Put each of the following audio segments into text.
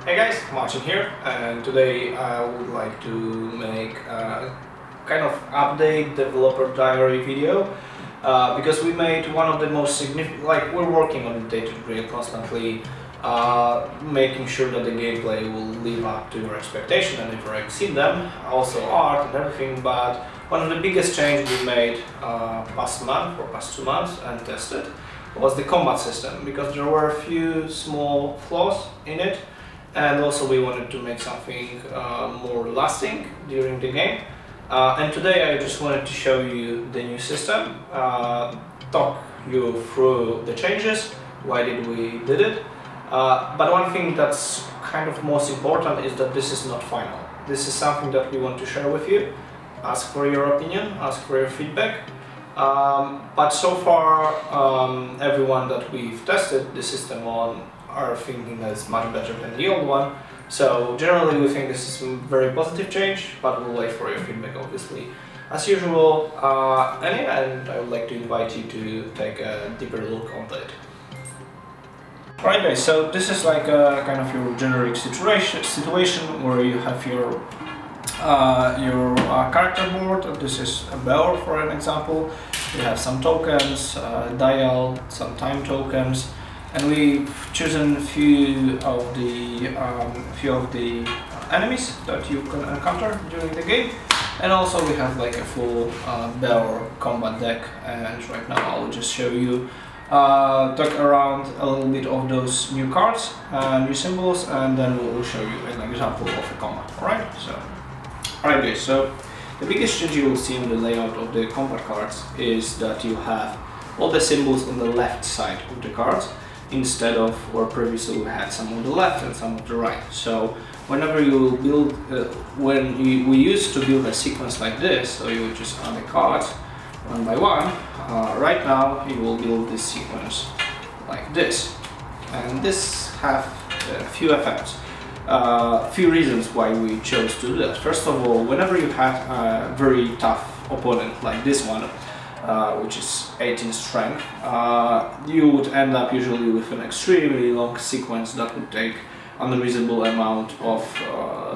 Hey guys, Martin here, and today I would like to make a kind of update developer diary video because we made one of the most significant, like we're working on Tainted Grail constantly, making sure that the gameplay will live up to your expectation and never exceed them, also art and everything. But one of the biggest changes we made past 2 months and tested was the combat system, because there were a few small flaws in it. And also we wanted to make something more lasting during the game. And today I just wanted to show you the new system, talk you through the changes, why did we did it. But one thing that's kind of most important is that this is not final. This is something that we want to share with you, ask for your opinion, ask for your feedback. But so far everyone that we've tested the system on are thinking that it's much better than the old one. So generally we think this is a very positive change, but we'll wait for your feedback obviously as usual. And I would like to invite you to take a deeper look on that. Alright guys, so this is like a kind of your generic situation where you have your character board. This is a bell for an example. You have some tokens, dial, some time tokens. And we've chosen a few of the enemies that you can encounter during the game, and also we have like a full Bear combat deck. And right now I will just show you, talk around a little bit of those new cards, new symbols, and then we'll show you an example of a combat. Alright, alright guys, so the biggest change you will see in the layout of the combat cards is that you have all the symbols on the left side of the cards, instead of where previously we had some on the left and some on the right. So whenever you build, we used to build a sequence like this, so you would just add the cards one by one. Right now you will build this sequence like this, and this have a few effects. Few reasons why we chose to do that. First of all, whenever you have a very tough opponent like this one, which is 18 strength, you would end up usually with an extremely long sequence that would take an unreasonable amount of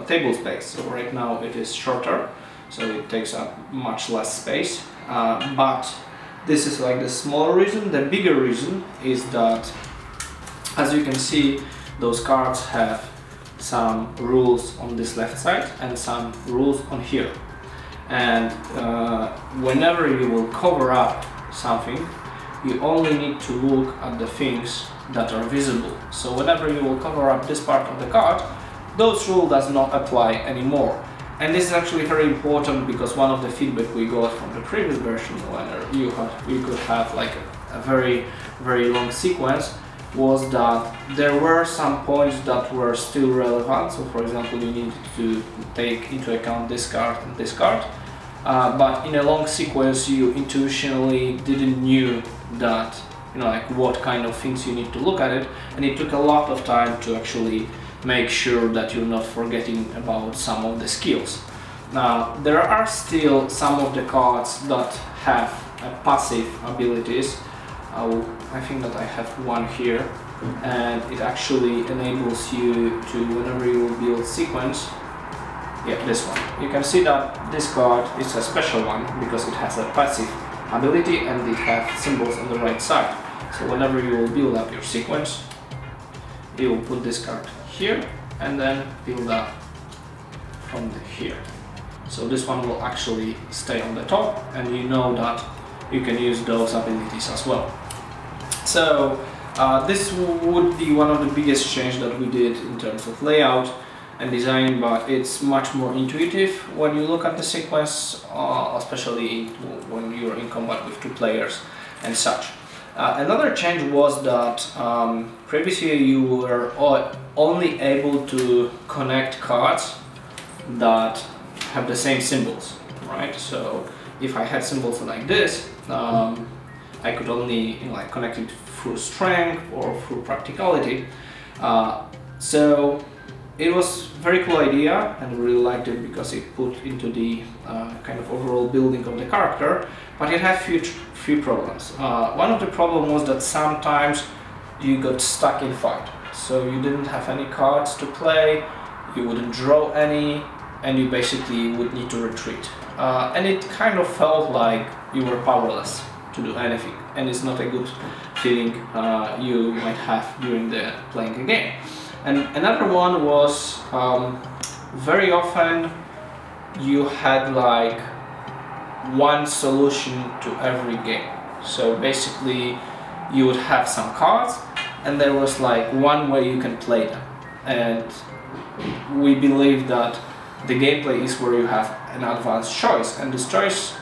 table space. So right now it is shorter, so it takes up much less space. But this is like the smaller reason. The bigger reason is that, as you can see, those cards have some rules on this left side and some rules on here. And whenever you will cover up something, you only need to look at the things that are visible. So whenever you will cover up this part of the card, those rules does not apply anymore. And this is actually very important, because one of the feedback we got from the previous version, when you could have like a very long sequence, was that there were some points that were still relevant. So for example, you needed to take into account this card and this card, but in a long sequence you intuitionally didn't knew that, like what kind of things you need to look at it, and it took a lot of time to actually make sure that you're not forgetting about some of the skills. Now there are still some of the cards that have passive abilities. I think that I have one here, and it actually enables you to, whenever you build sequence, this one. You can see that this card is a special one because it has a passive ability and it has symbols on the right side. So whenever you will build up your sequence, you will put this card here and then build up from here. So this one will actually stay on the top, and you know that you can use those abilities as well. So this would be one of the biggest changes that we did in terms of layout and design, but it's much more intuitive when you look at the sequence, especially when you're in combat with 2 players and such. Another change was that previously you were only able to connect cards that have the same symbols, right? So if I had symbols like this, I could only connect it through strength or through practicality. So it was a very cool idea, and we really liked it because it put into the kind of overall building of the character, but it had few problems. One of the problems was that sometimes you got stuck in fight. so you didn't have any cards to play, you wouldn't draw any, and you basically would need to retreat. And it kind of felt like you were powerless to do anything, and it's not a good feeling you might have during playing a game. And another one was very often you had like one solution to every game. So basically you would have some cards and there was like one way you can play them, and we believe that the gameplay is where you have an advanced choice, and this choice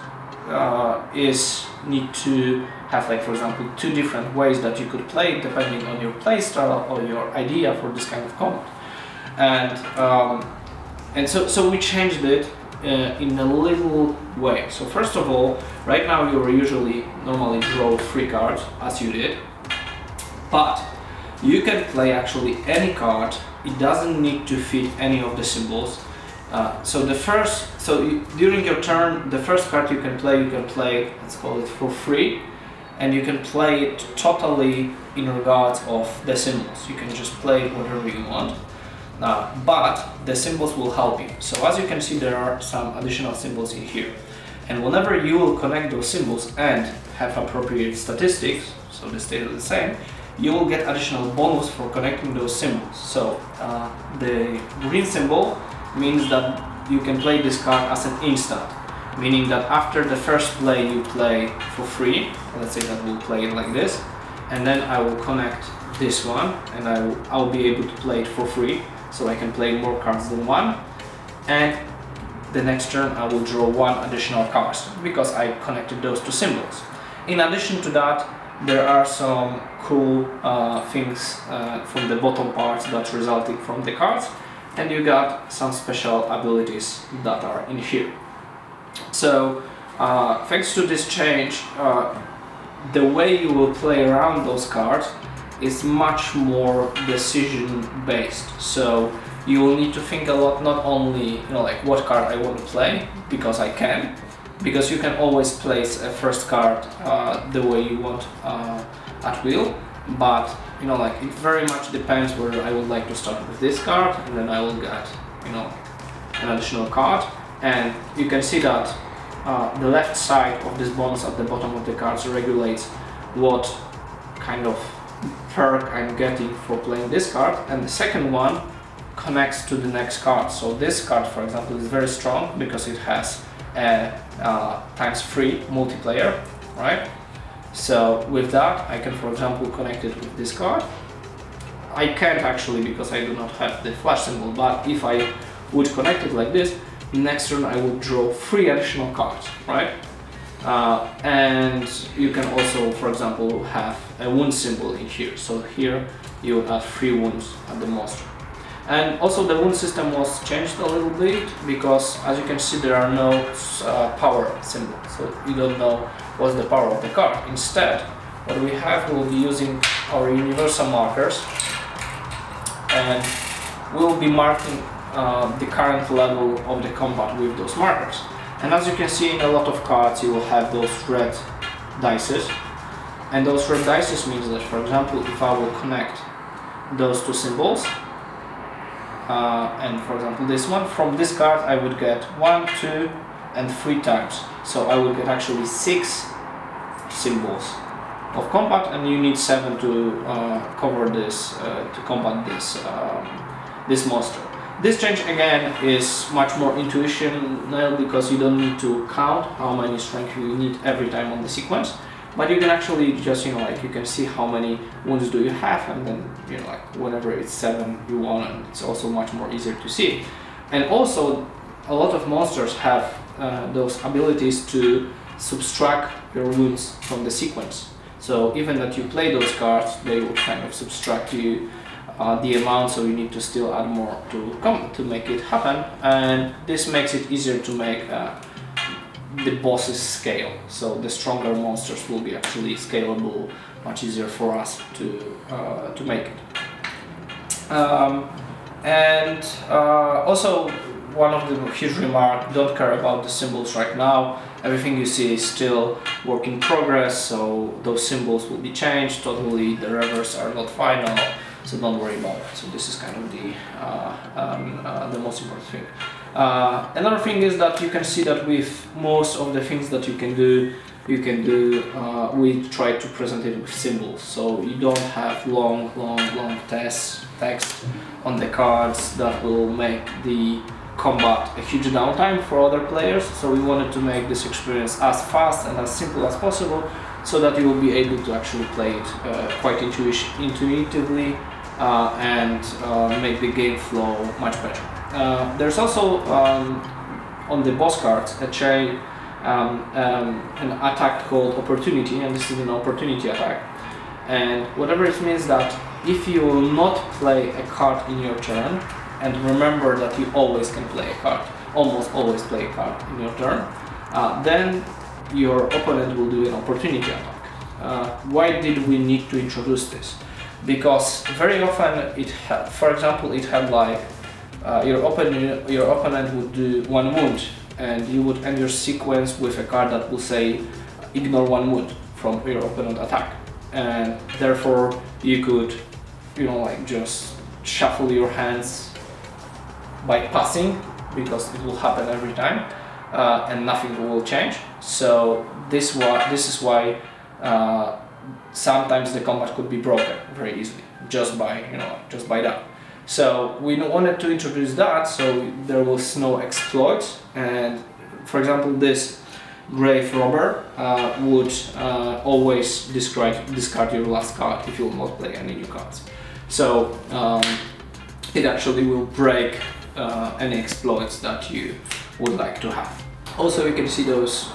is need to have, like, for example, two different ways that you could play it depending on your play style or your idea for this kind of combat. And so we changed it in a little way. So first of all, right now you usually normally draw 3 cards as you did, but you can play actually any card. It doesn't need to fit any of the symbols. During your turn, the first card you can play, let's call it for free, and you can play it totally in regards of the symbols. You can just play whatever you want, but the symbols will help you. So as you can see, there are some additional symbols in here, and whenever you will connect those symbols and have appropriate statistics, so they stay the same, you will get additional bonus for connecting those symbols. So the green symbol means that you can play this card as an instant, meaning that after the first play you play for free. Let's say that we'll play it like this, and then I will connect this one and I'll be able to play it for free, so I can play more cards than one, and the next turn I will draw 1 additional card because I connected those 2 symbols. In addition to that, there are some cool things from the bottom parts that resulting from the cards, and you got some special abilities that are in here. So thanks to this change, the way you will play around those cards is much more decision based. So you will need to think a lot, not only like what card I want to play, because I can, because you can always place a first card the way you want at will, but like it very much depends where I would like to start with this card, and then I will get an additional card. And you can see that the left side of this bonus at the bottom of the cards regulates what kind of perk I'm getting for playing this card, and the second one connects to the next card. So this card, for example, is very strong because it has a ×3 multiplayer, right? So with that I can, for example, connect it with this card. I can't actually because I do not have the flash symbol, but if I would connect it like this, next turn I will draw 3 additional cards, right? And you can also, for example, have a wound symbol in here. So here you will have 3 wounds at the monster. And also the wound system was changed a little bit because, as you can see, there are no power symbols, so you don't know what's the power of the card. Instead, what we have, we'll be using our universal markers, and we'll be marking the current level of the combat with those markers. And as you can see, in a lot of cards you will have those red dices, and those red dices means that, for example, if I will connect those 2 symbols, and for example this one, from this card I would get 1, 2 and 3 times, so I would get actually 6 symbols of combat, and you need 7 to cover this, to combat this monster. This change again is much more intuitional because you don't need to count how many strength you need every time on the sequence, but you can actually just like you can see how many wounds do you have, and then like whenever it's 7 you want, and it's also much more easier to see. And also a lot of monsters have those abilities to subtract your wounds from the sequence. So even that you play those cards, they will kind of subtract you the amount, so you need to still add more to make it happen, and this makes it easier to make the bosses scale. So the stronger monsters will be actually scalable, much easier for us to make it. Also, one of the huge remarks: don't care about the symbols right now. Everything you see is still work in progress, so those symbols will be changed totally. The reverse are not final. so don't worry about that. So this is kind of the most important thing. Another thing is that you can see that with most of the things that you can do, we try to present it with symbols, so you don't have long text on the cards that will make the combat a huge downtime for other players. So we wanted to make this experience as fast and as simple as possible, so that you will be able to actually play it quite intuitively and make the game flow much better. There's also on the boss cards an attack called Opportunity, and this is an opportunity attack. And whatever it means that if you will not play a card in your turn, and remember that you always can play a card, almost always play a card in your turn, then your opponent will do an opportunity attack. Why did we need to introduce this? Because very often it had, for example, it had like your opponent would do 1 wound, and you would end your sequence with a card that will say ignore 1 wound from your opponent attack, and therefore you could, you know, like just shuffle your hands by passing, because it will happen every time, and nothing will change. So this is why sometimes the combat could be broken very easily just by that. So we wanted to introduce that, so there was no exploits. And for example, this Grave Robber would always discard your last card if you will not play any new cards. So it actually will break any exploits that you would like to have. Also, you can see those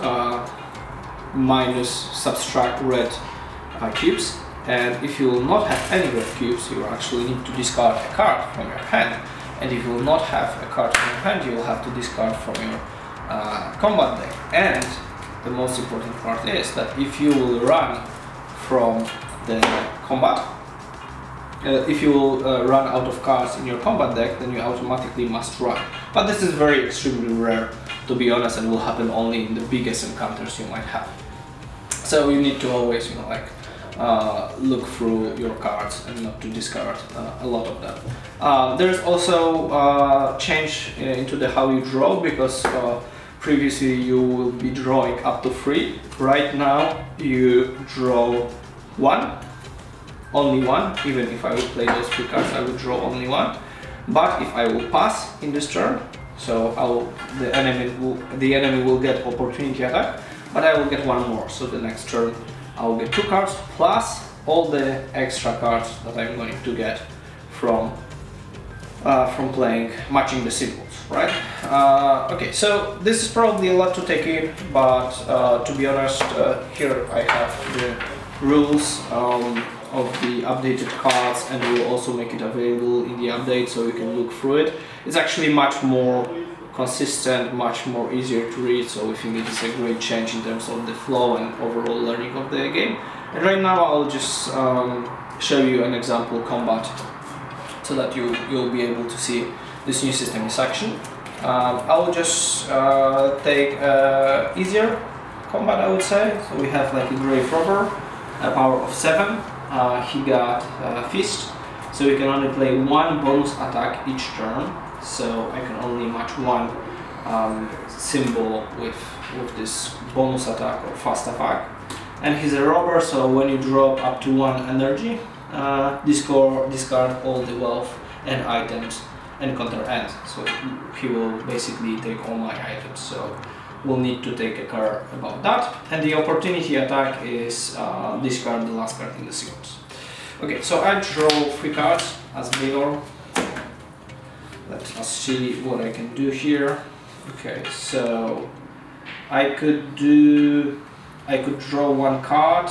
minus subtract red cubes, and if you will not have any red cubes, you actually need to discard a card from your hand, and if you will not have a card from your hand, you will have to discard from your combat deck. And the most important part is that if you will run from the combat, if you will run out of cards in your combat deck, then you automatically must run. But this is very extremely rare, to be honest, and will happen only in the biggest encounters you might have. So you need to always, look through your cards and not to discard a lot of them. There's also change into the how you draw, because previously you will be drawing up to 3. Right now you draw 1, only 1. Even if I would play those 3 cards, I would draw only 1. But if I will pass in this turn, so the enemy will get opportunity attack, but I will get 1 more. So the next turn I will get 2 cards plus all the extra cards that I'm going to get from playing, matching the symbols, right? Okay, so this is probably a lot to take in, but to be honest, here I have the rules of the updated cards, and we will also make it available in the update so you can look through it. It's actually much more consistent, much more easier to read, so we think it is a great change in terms of the flow and overall learning of the game. And right now I'll just show you an example combat so that you'll be able to see this new system in action. I'll just take easier combat, I would say. So we have like a Grave Robber, a power of 7. He got Fist, so you can only play 1 bonus attack each turn. So I can only match 1 symbol with this bonus attack or fast attack. And he's a robber, so when you drop up to 1 energy, discard all the wealth and items and counter end. So he will basically take all my items. So we'll need to take a care about that. And the opportunity attack is discard the last card in the sequence. Okay, so I draw 3 cards as Vigor. Let us see what I can do here. Okay, so I could draw 1 card,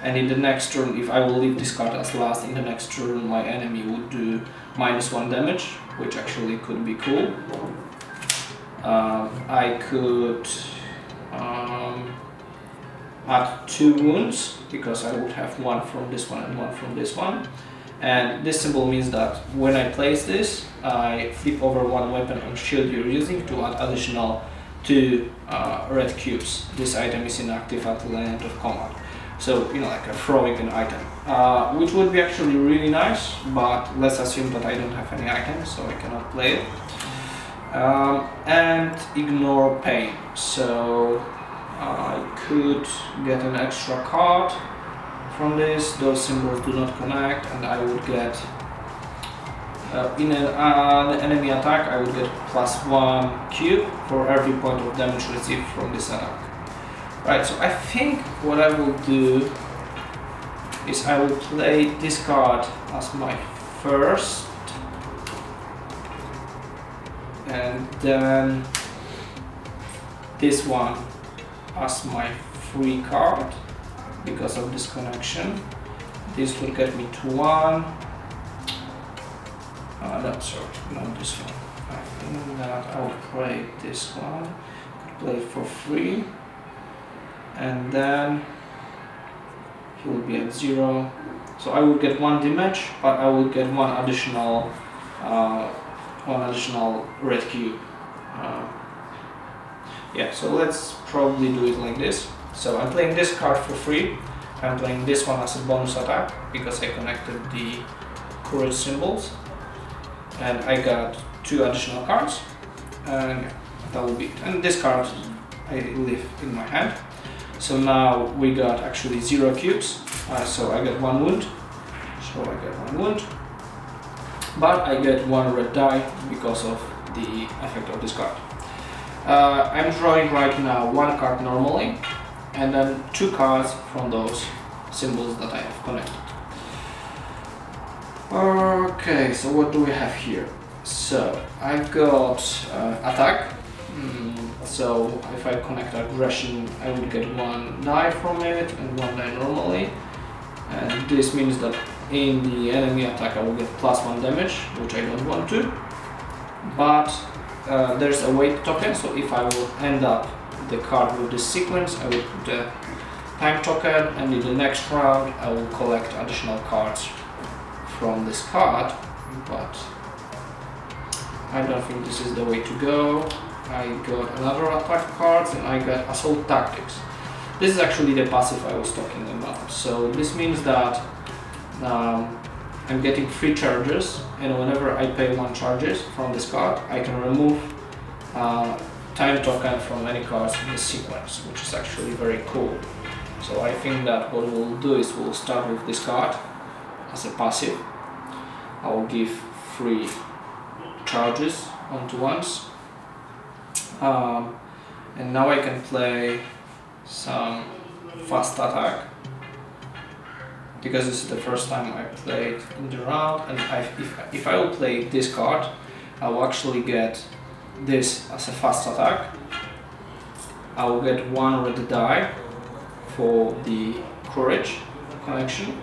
and in the next turn, if I will leave this card as last, in the next turn my enemy would do -1 damage, which actually could be cool. I could add 2 wounds, because I would have 1 from this one and 1 from this one. And this symbol means that when I place this, I flip over 1 weapon or shield you're using to add additional 2 red cubes. This item is inactive until the end of combat. So, you know, like a throwing an item, which would be actually really nice, but let's assume that I don't have any items, so I cannot play it. And ignore pain, so I could get an extra card from this. Those symbols do not connect, and I would get in an enemy attack I would get +1 cube for every point of damage received from this attack. Right, so I think what I will do is I will play this card as my first, and then this one as my free card because of this connection. This will get me to 1. No, sorry, not this one. I think that I will play this one. Could play it for free, and then he will be at 0. So I will get 1 damage, but I will get one additional red cube. Yeah, so let's probably do it like this. So I'm playing this card for free. I'm playing this one as a bonus attack because I connected the courage symbols, and I got 2 additional cards, and yeah, that will be it. And this card I leave in my hand. So now we got actually 0 cubes, so I get 1 wound. So I get 1 wound, but I get 1 red die because of the effect of this card. I'm drawing right now 1 card normally, and then 2 cards from those symbols that I have connected. Okay, so what do we have here? So I've got attack. So if I connect aggression, I will get 1 die from it and 1 die normally. And this means that in the enemy attack I will get +1 damage, which I don't want to. But there's a wait token, so if I will end up the card with this sequence, I will put the time token, and in the next round I will collect additional cards from this card, but I don't think this is the way to go. I got another attack cards, and I got assault tactics. This is actually the passive I was talking about. So this means that I'm getting 3 charges, and whenever I pay 1 charges from this card, I can remove time token from any cards in the sequence, which is actually very cool. So I think that what we'll do is we'll start with this card as a passive. I will give 3 charges onto once, and now I can play some fast attack because this is the first time I played in the round, and if I will play this card, I will actually get this as a fast attack. I will get 1 red die for the courage connection.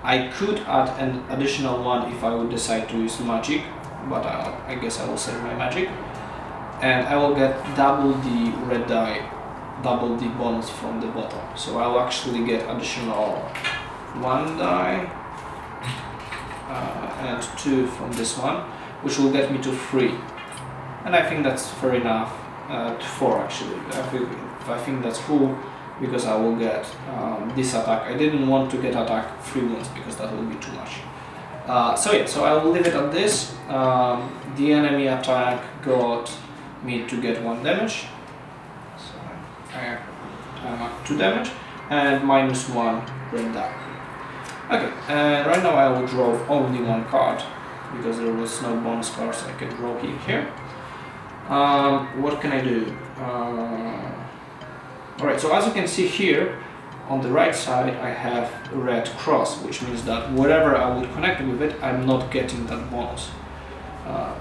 I could add an additional 1 if I would decide to use magic, but I guess I will save my magic. And I will get double the red die, double the bonus from the bottom. So I will actually get additional 1 die and 2 from this one, which will get me to 3. And I think that's fair enough, to 4 actually. I think that's cool, because I will get this attack. I didn't want to get attack 3 wounds because that will be too much. So yeah, so I will leave it at this. The enemy attack got me to get 1 damage. So I have 2 damage and -1 red die. Okay, right now I will draw only 1 card because there was no bonus cards I could draw here. What can I do? Alright, so as you can see here, on the right side I have a red cross, which means that whatever I would connect with it, I'm not getting that bonus.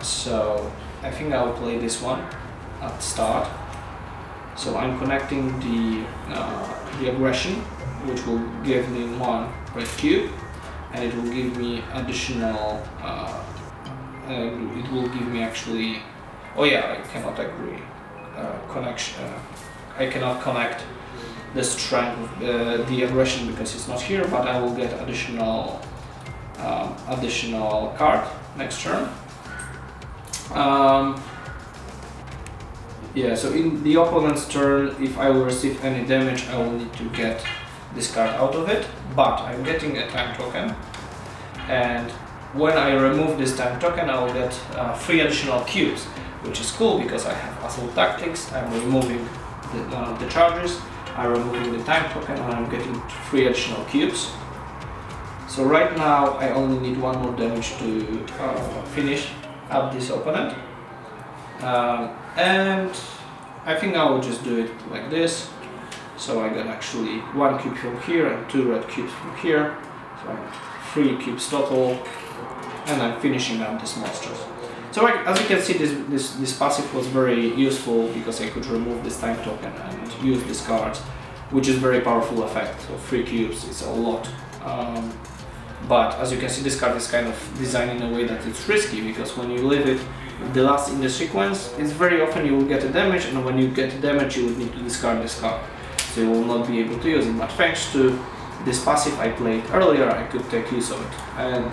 So I think I'll play this one at the start. So I'm connecting the aggression, which will give me 1 red cube, and it will give me additional, it will give me actually, oh yeah, I cannot agree, connection. I cannot connect the strength with the aggression because it's not here, but I will get additional card next turn. Yeah, so in the opponent's turn, if I will receive any damage, I will need to get this card out of it, but I'm getting a time token, and when I remove this time token I'll get 3 additional cubes, which is cool because I have Assault Tactics, I'm removing one of the charges, I'm removing the time token, and I'm getting 3 additional cubes. So right now I only need 1 more damage to finish up this opponent, and I think I will just do it like this. So I got actually 1 cube from here and 2 red cubes from here, so I have 3 cubes total, and I'm finishing up this monsters. So as you can see, this passive was very useful because I could remove this time token and use this card, which is very powerful effect. So 3 cubes is a lot. But as you can see, this card is kind of designed in a way that it's risky, because when you leave it the last in the sequence, it's very often you will get a damage, and when you get damage you will need to discard this card. So you will not be able to use it, but thanks to this passive I played earlier, I could take use of it and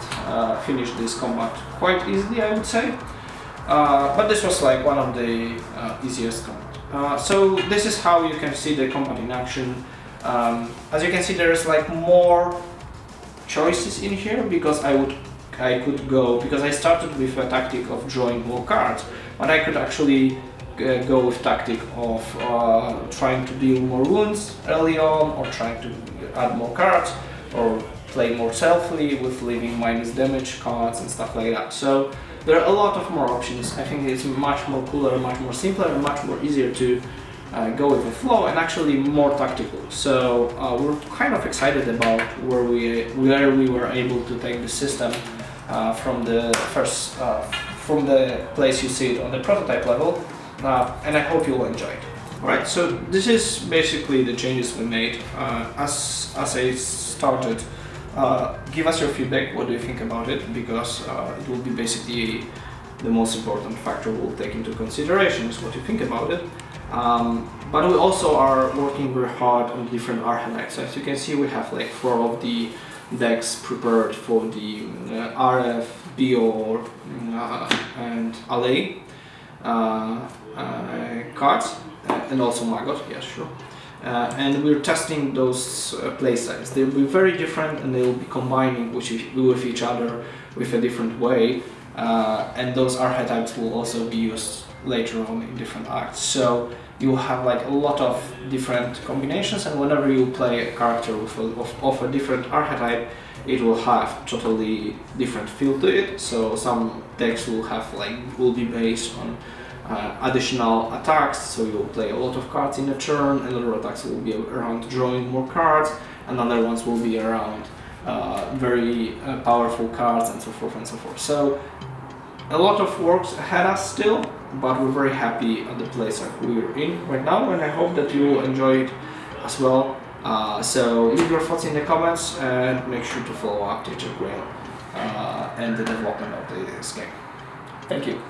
finish this combat quite easily, I would say. But this was like one of the easiest combat. So this is how you can see the combat in action. As you can see, there is like more choices in here, because I could go, because I started with a tactic of drawing more cards, but I could actually go with tactic of trying to deal more wounds early on, or trying to add more cards, or play more stealthily with leaving minus damage cards and stuff like that. So there are a lot of more options. I think it's much more cooler, much more simpler, and much more easier to go with the flow, and actually more tactical. So we're kind of excited about where we were able to take the system from the from the place you see it on the prototype level, and I hope you'll enjoy it. Alright, so this is basically the changes we made. As I started, give us your feedback. What do you think about it? Because it will be basically the most important factor we'll take into consideration, is what you think about it. But we also are working very hard on different archetypes. As you can see, we have like 4 of the decks prepared for the RF, BO, and LA cards, and also Maggot, yeah, sure. And we're testing those playstyles. They'll be very different, and they'll be combining with each other with a different way. And those archetypes will also be used later on in different acts. So you'll have like a lot of different combinations, and whenever you play a character of a different archetype, it will have totally different feel to it. So some decks will be based on additional attacks, so you'll play a lot of cards in a turn, and other attacks will be around drawing more cards, and other ones will be around very powerful cards, and so forth and so forth. So a lot of work ahead us still, but we're very happy at the place that we're in right now, and I hope that you will enjoy it as well. So leave your thoughts in the comments, and make sure to follow up Tainted Grail and the development of this game. Thank you.